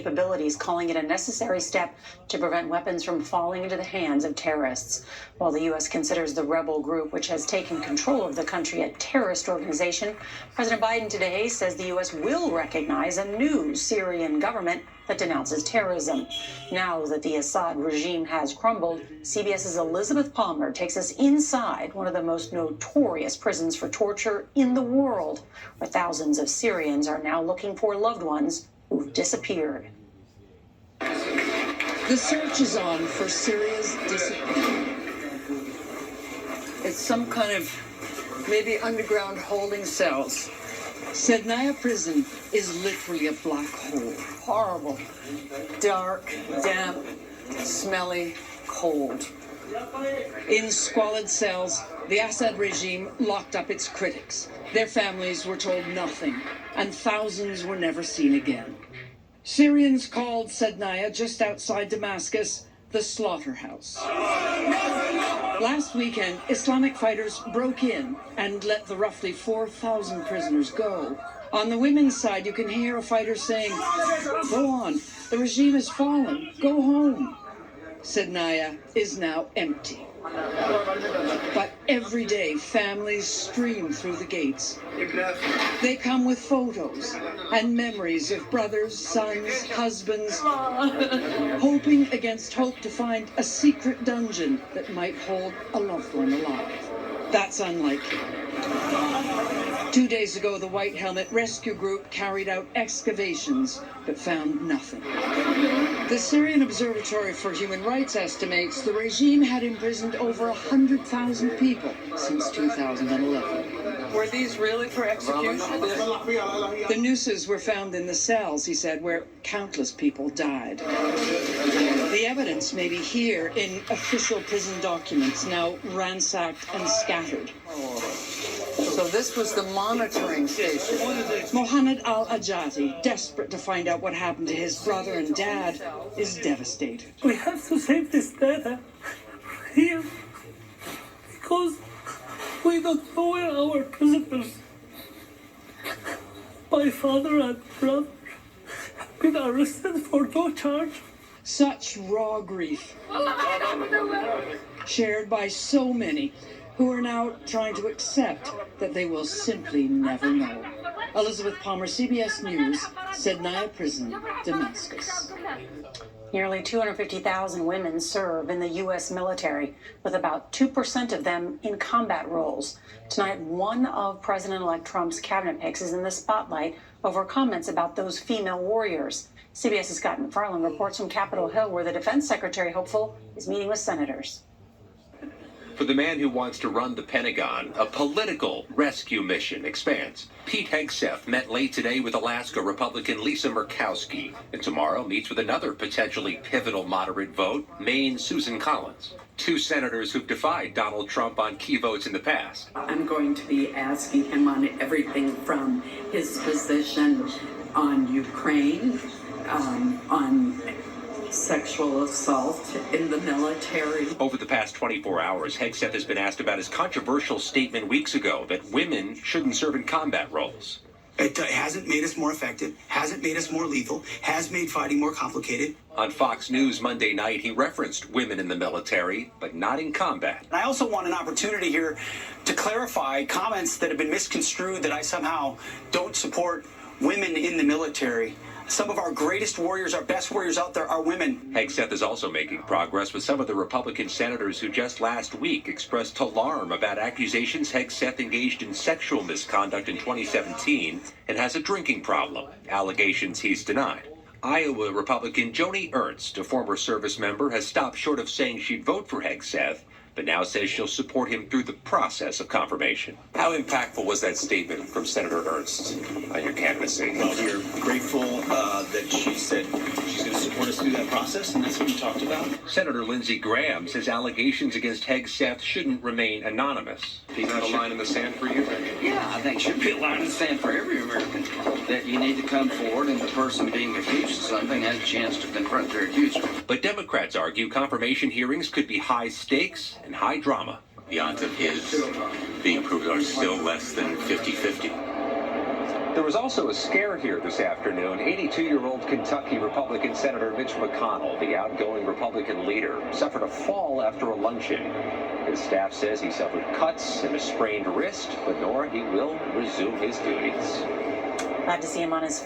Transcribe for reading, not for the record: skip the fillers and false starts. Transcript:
capabilities, calling it a necessary step to prevent weapons from falling into the hands of terrorists. While the U.S. considers the rebel group, which has taken control of the country, a terrorist organization, President Biden today says the U.S. will recognize a new Syrian government that denounces terrorism. Now that the Assad regime has crumbled, CBS's Elizabeth Palmer takes us inside one of the most notorious prisons for torture in the world, where thousands of Syrians are now looking for loved ones who've disappeared. The search is on for Syria's disappeared. It's some kind of maybe underground holding cells. Sednaya prison is literally a black hole. Horrible. Dark, damp, smelly, cold. In squalid cells, the Assad regime locked up its critics. Their families were told nothing, and thousands were never seen again. Syrians called Sednaya, just outside Damascus, the slaughterhouse. Last weekend, Islamic fighters broke in and let the roughly 4,000 prisoners go. On the women's side, you can hear a fighter saying, "Go on, the regime has fallen, go home." Sednaya is now empty. But every day, families stream through the gates. They come with photos and memories of brothers, sons, husbands, hoping against hope to find a secret dungeon that might hold a loved one alive. That's unlikely. 2 days ago, the White Helmet Rescue Group carried out excavations but found nothing. The Syrian Observatory for Human Rights estimates the regime had imprisoned over 100,000 people since 2011. Were these really for execution? The nooses were found in the cells, he said, where countless people died. The evidence may be here in official prison documents, now ransacked and scattered. So this was the monitoring station. Mohammed al-Ajati, desperate to find out what happened to his brother and dad, is devastated. We have to save this data here because we don't know where our prisoners, my father and brother, have been arrested for no charge. Such raw grief, shared by so many who are now trying to accept that they will simply never know. Elizabeth Palmer, CBS News, Sednaya Prison, Damascus. Nearly 250,000 women serve in the U.S. military, with about 2% of them in combat roles. Tonight, one of President-elect Trump's cabinet picks is in the spotlight over comments about those female warriors. CBS's Scott McFarland reports from Capitol Hill, where the defense secretary hopeful is meeting with senators. For the man who wants to run the Pentagon, a political rescue mission expands. Pete Hegseth met late today with Alaska Republican Lisa Murkowski, and tomorrow meets with another potentially pivotal moderate vote, Maine's Susan Collins. Two senators who've defied Donald Trump on key votes in the past. I'm going to be asking him on everything from his position on Ukraine, on sexual assault in the military. Over the past 24 hours, Hegseth has been asked about his controversial statement weeks ago that women shouldn't serve in combat roles. It hasn't made us more effective, hasn't made us more lethal, has made fighting more complicated. On Fox News Monday night, he referenced women in the military, but not in combat. I also want an opportunity here to clarify comments that have been misconstrued that I somehow don't support women in the military. Some of our greatest warriors, our best warriors out there are women. Hegseth is also making progress with some of the Republican senators who just last week expressed alarm about accusations Hegseth engaged in sexual misconduct in 2017 and has a drinking problem, allegations he's denied. Iowa Republican Joni Ernst, a former service member, has stopped short of saying she'd vote for Hegseth, but now says she'll support him through the process of confirmation. How impactful was that statement from Senator Ernst on your candidacy? Well, we're grateful that she said she's going to support us through that process, and that's what we talked about. Senator Lindsey Graham says allegations against Hegseth shouldn't remain anonymous. Is that a line in the sand for you? Yeah, I think it should be a line in the sand for every American, that you need to come forward and the person being accused of something has a chance to confront their accuser. But Democrats argue confirmation hearings could be high stakes and high drama. The odds of his being approved are still less than 50-50. There was also a scare here this afternoon. 82-year-old Kentucky Republican Senator Mitch McConnell, the outgoing Republican leader, suffered a fall after a luncheon. His staff says he suffered cuts and a sprained wrist, but Nora, he will resume his duties. Glad to see him on his feet.